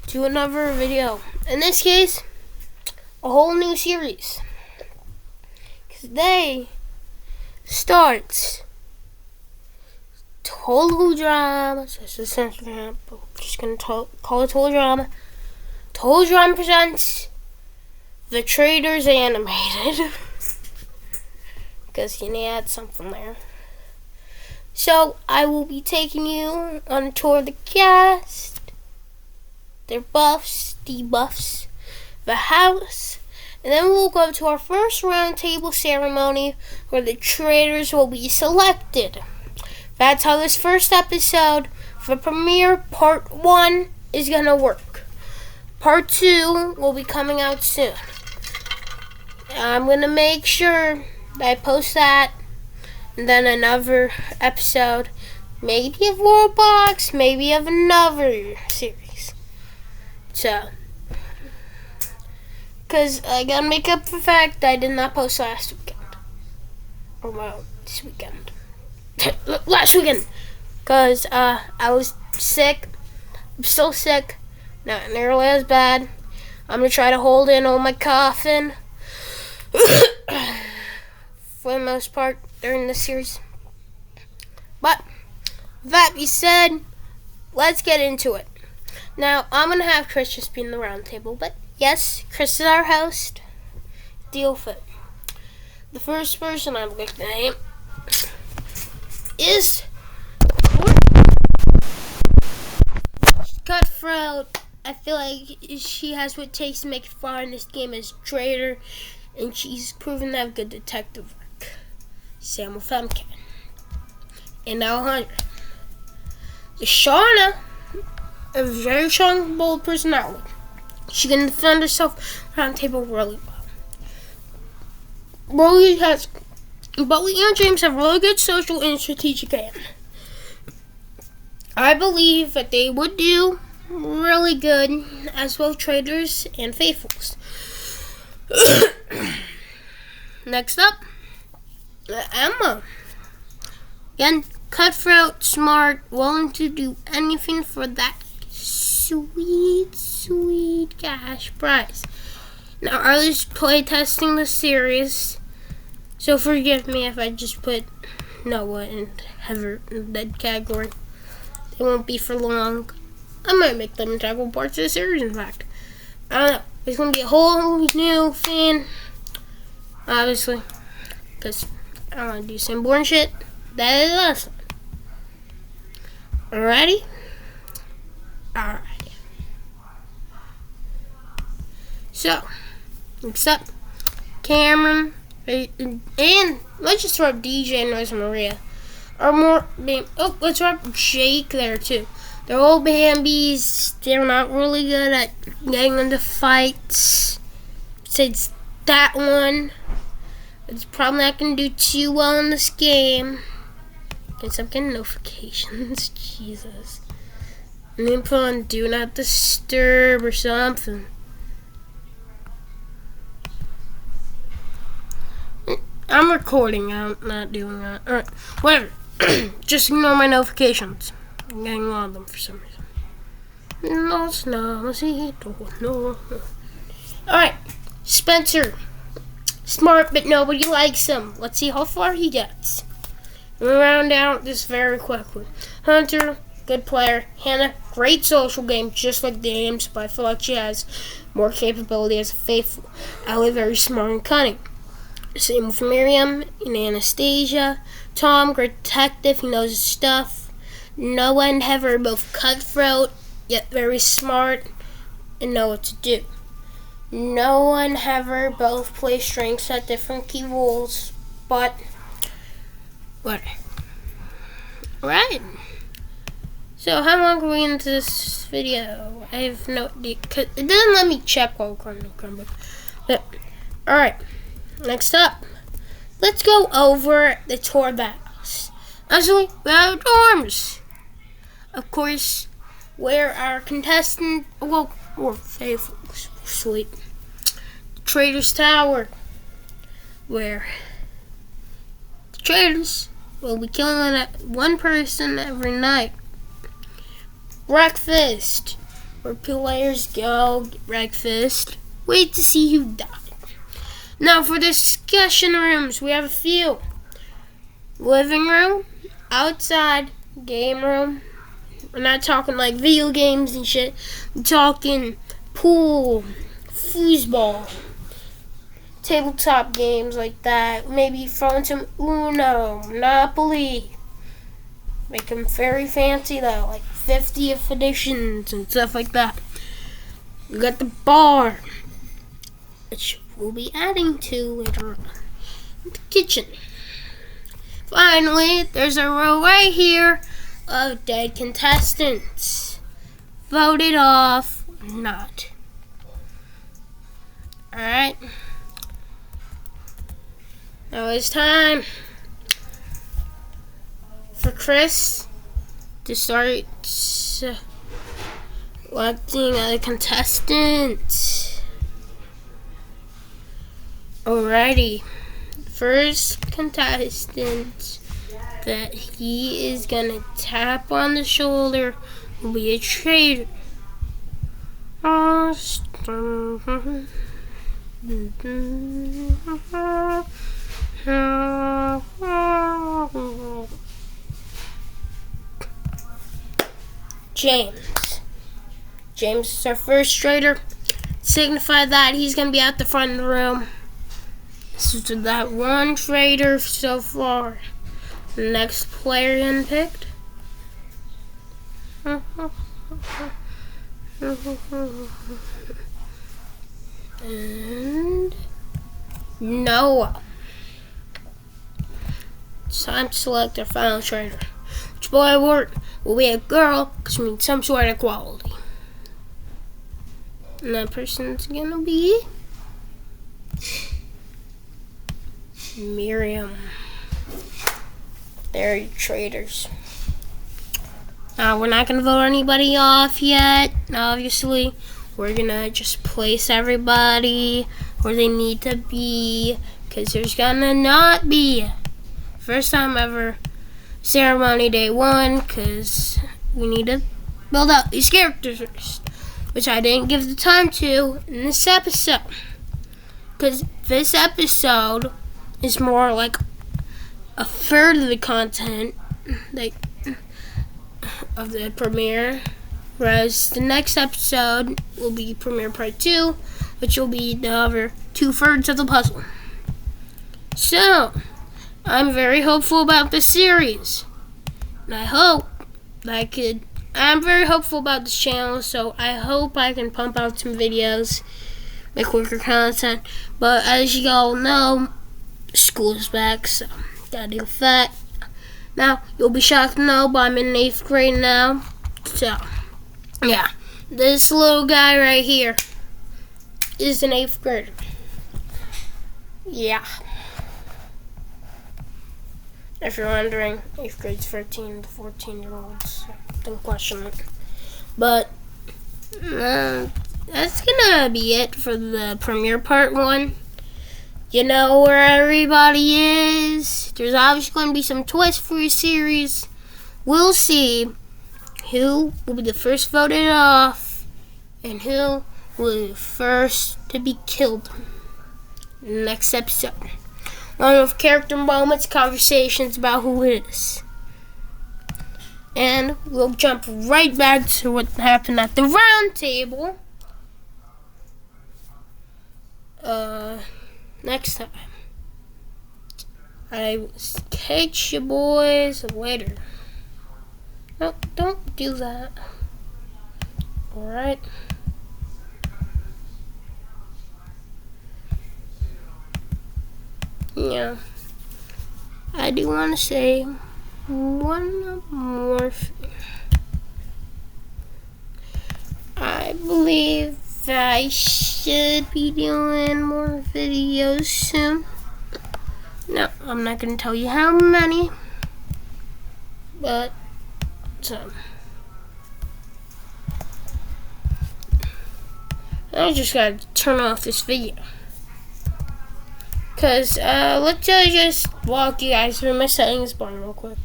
to another video. In this case, a whole new series. Today starts total drama. So it's essentially, but we're just gonna call it total drama. Total Drama presents the Traitors animated. Because you need to add something there. So I will be taking you on a tour of the cast, their buffs, debuffs, the house, and then we'll go to our first roundtable ceremony where the Traitors will be selected. That's how this first episode for Premiere Part 1 is going to work. Part 2 will be coming out soon. I'm going to make sure that I post that, and then another episode, maybe of Worldbox, maybe of another series. So, because I gotta make up for the fact that I did not post last weekend. Or, well, this weekend. Last weekend! Because I was sick. I'm still sick. Not nearly as bad. I'm gonna try to hold in on my coughing for the most part during this series. But that being said, let's get into it. Now I'm gonna have Chris just be in the round table, but yes, Chris is our host. Deal with it. The first person I'm going to name is Cutthroat. I feel like she has what it takes to make it far in this game as Traitor, and she's proven to have good detective work. Samuel Femke. And Alejandra. Shauna, a very strong, bold personality. She can defend herself around the table really well. Bowie and James have really good social and strategic aim. I believe that they would do really good as both Traitors and Faithfuls. Next up, Emma. Again, cutthroat, smart, willing to do anything for that sweet cash prize. Now, Arlie's playtesting the series, so forgive me if I just put Noah and Heather in that category. They won't be for long. I might make them integral parts of the series, in fact. I don't know. It's going to be a whole new thing, obviously, because I don't want to do some boring shit. That is awesome. Alrighty? Alright. So, next up, Cameron, and let's just throw up DJ and Rosa Maria. Let's throw up Jake there too. They're all Bambies. They're not really good at getting into fights. Besides that one, it's probably not going to do too well in this game. Because I'm getting notifications. Jesus. I need to put on Do Not Disturb or something. I'm recording. I'm not doing that. Alright, whatever. Just ignore my notifications. I'm getting on them for some reason. No. Alright, Spencer. Smart, but nobody likes him. Let's see how far he gets. We'll round out this very quickly. Hunter, good player. Hannah, great social game, just like James, but I feel like she has more capability as a Faithful. Allie, very smart and cunning. Same with Miriam and Anastasia. Tom, great detective, he knows his stuff. Noah and Heather are both cutthroat, yet very smart and know what to do. Noah and Heather both play strengths at different key roles, but whatever. Alright. So how long are we into this video? I have no idea. It doesn't let me check while recording. But alright. Next up, let's go over the tour of the house. Actually, we have dorms. Of course, where our contestant, or Faithful, sweet. Traitors Tower, where the Traitors will be killing one person every night. Breakfast, where players go, get breakfast, wait to see who died. Now for discussion rooms, we have a few. Living room, outside, game room. We're not talking like video games and shit. We're talking pool, foosball, tabletop games like that. Maybe throwing some Uno, Monopoly. Make them very fancy though, like 50th editions and stuff like that. We got the bar, which we'll be adding to later on. The kitchen. Finally, there's a row right here of dead contestants. Voted off or not. Alright. Now it's time for Chris to start selecting a contestant. Alrighty. First contestant that he is gonna tap on the shoulder will be a traitor. James is our first traitor. Signify that he's gonna be at the front of the room. This is that one traitor so far. The next player unpicked. And Noah. It's time to select our final traitor. Which boy will be a girl because we need some sort of equality. And that person's gonna be Miriam. They're your traitors. Now, we're not going to vote anybody off yet. Obviously, we're going to just place everybody where they need to be. Because there's going to not be first time ever ceremony day 1. Because we need to build out these characters first. Which I didn't give the time to in this episode. Because this episode is more like a third of the content of the premiere, whereas the next episode will be premiere part 2, which will be the other 2/3 of the puzzle. So, I'm very hopeful about this series, and I'm very hopeful about this channel, so I hope I can pump out some videos, make quicker content, but as you all know, school's back, so gotta deal with that. Now, you'll be shocked to know, but I'm in 8th grade now. So, yeah. This little guy right here is an 8th grader. Yeah. If you're wondering, 8th grade's 13 to 14-year-olds. So don't question it. But, that's gonna be it for the premiere part 1. You know where everybody is. There's obviously going to be some twists for your series. We'll see who will be the first voted off and who will be the first to be killed in the next episode. Along with character moments, conversations about who it is. And we'll jump right back to what happened at the round table. Next time. I will catch you boys later. No, don't do that. Alright. Yeah. I do want to say one more thing. I believe that I should be doing more videos soon. No, I'm not going to tell you how many, but I just got to turn off this video. Because, let's just walk you guys through my settings bar real quick.